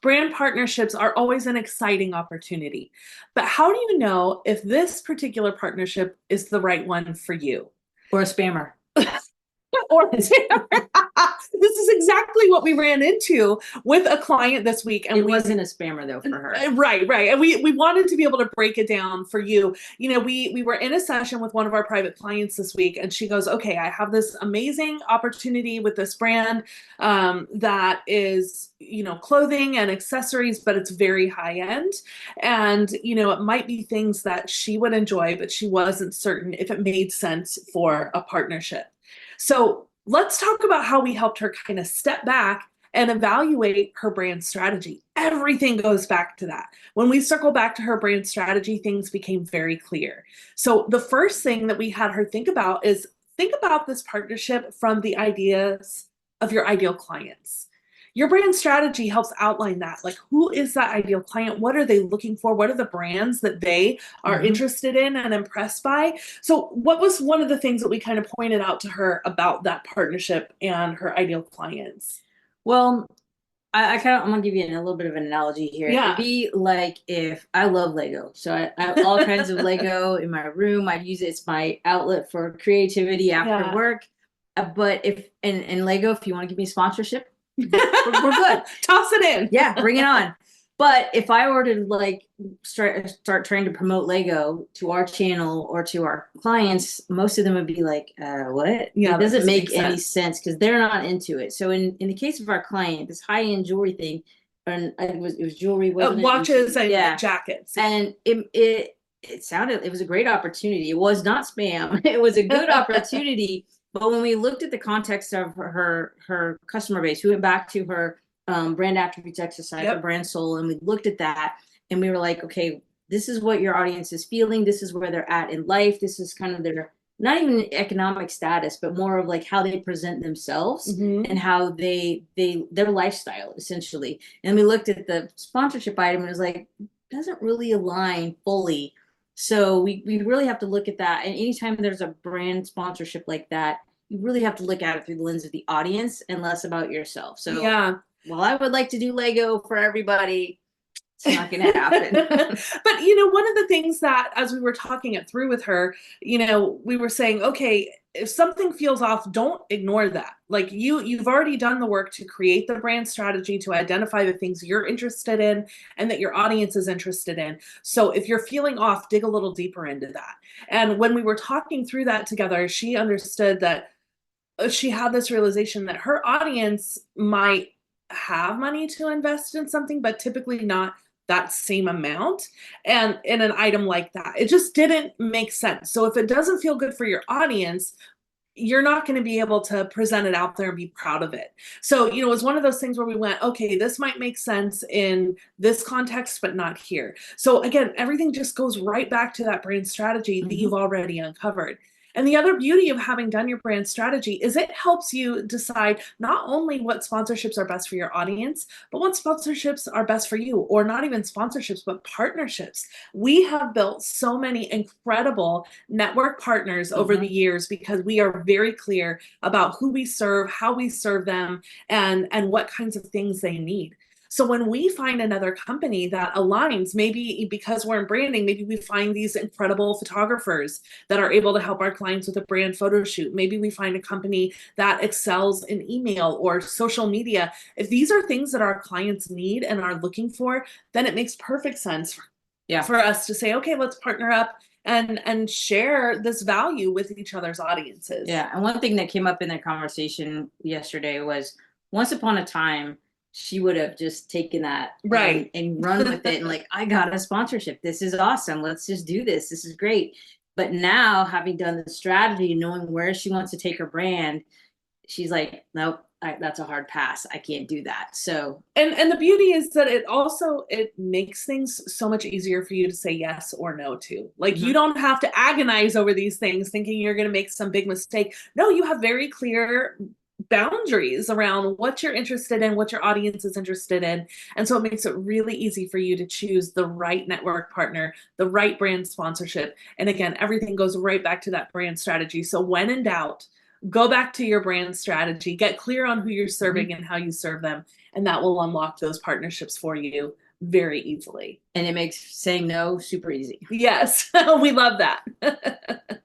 Brand partnerships are always an exciting opportunity. But how do you know if this particular partnership is the right one for you? Or a spammer. Or this is exactly what we ran into with a client this week, and It wasn't a spammer though for her. right, and we wanted to be able to break it down for you. We were in a session with one of our private clients this week, and she goes, okay, I have this amazing opportunity with this brand that is clothing and accessories, but it's very high end, and it might be things that she would enjoy, but she wasn't certain if it made sense for a partnership. So let's talk about how we helped her kind of step back and evaluate her brand strategy. Everything goes back to that. When we circle back to her brand strategy, things became very clear. So the first thing that we had her think about is think about this partnership from the ideas of your ideal clients. Your brand strategy helps outline that. Like, who is that ideal client? What are they looking for? What are the brands that they are Mhm. interested in and impressed by? So, what was one of the things that we kind of pointed out to her about that partnership and her ideal clients? Well, I'm gonna give you a little bit of an analogy here. It'd Yeah. be like if I love Lego, so I have all kinds of Lego in my room. I use it; it's my outlet for creativity after Yeah. work. But if in Lego, if you want to give me sponsorship, we're good. Toss it in. Yeah, bring it on. But if I were to like start trying to promote Lego to our channel or to our clients, most of them would be like, what? Yeah, It that doesn't doesn't make make any sense. sense because they're not into it. So in the case of our client, this high-end jewelry thing, and it was jewelry, wasn't it? Watches and Yeah. jackets. Yeah. And it was a great opportunity. It was not spam. It was a good opportunity. But when we looked at the context of her customer base, we went back to her brand attributes exercise, her Yep. brand soul, and we looked at that and we were like, okay, this is what your audience is feeling. This is where they're at in life. This is kind of their not even economic status, but more of like how they present themselves Hmm. and how their lifestyle essentially. And we looked at the sponsorship item and it was like, doesn't really align fully. So we really have to look at that. And anytime there's a brand sponsorship like that, you really have to look at it through the lens of the audience and less about yourself. So Yeah. while I would like to do Lego for everybody, it's not going to happen. But one of the things that as we were talking it through with her, we were saying, okay, if something feels off, don't ignore that. Like you've already done the work to create the brand strategy to identify the things you're interested in and that your audience is interested in. So if you're feeling off, dig a little deeper into that. And when we were talking through that together, she understood that she had this realization that her audience might have money to invest in something, but typically not that same amount. And in an item like that, it just didn't make sense. So if it doesn't feel good for your audience, you're not going to be able to present it out there and be proud of it. So, it was one of those things where we went, okay, this might make sense in this context, but not here. So, again, everything just goes right back to that brand strategy that Mm-hmm. you've already uncovered. And the other beauty of having done your brand strategy is it helps you decide not only what sponsorships are best for your audience, but what sponsorships are best for you, or not even sponsorships, but partnerships. We have built so many incredible network partners over the Mm-hmm. years because we are very clear about who we serve, how we serve them, and what kinds of things they need. So when we find another company that aligns, maybe because we're in branding, maybe we find these incredible photographers that are able to help our clients with a brand photo shoot. Maybe we find a company that excels in email or social media. If these are things that our clients need and are looking for, then it makes perfect sense Yeah. for us to say, okay, let's partner up and share this value with each other's audiences. Yeah. And one thing that came up in the conversation yesterday was once upon a time, she would have just taken that Right. and run with it and like, I got a sponsorship. This is awesome. Let's just do this. This is great. But now, having done the strategy, knowing where she wants to take her brand, she's like, nope, that's a hard pass. I can't do that. So, And the beauty is that it makes things so much easier for you to say yes or no to. Like you mhm. don't have to agonize over these things thinking you're going to make some big mistake. No, you have very clear boundaries around what you're interested in, what your audience is interested in. And so it makes it really easy for you to choose the right network partner, the right brand sponsorship. And again, everything goes right back to that brand strategy. So when in doubt, go back to your brand strategy, get clear on who you're serving Mhm. and how you serve them, and that will unlock those partnerships for you very easily. And it makes saying no super easy. Yes, we love that.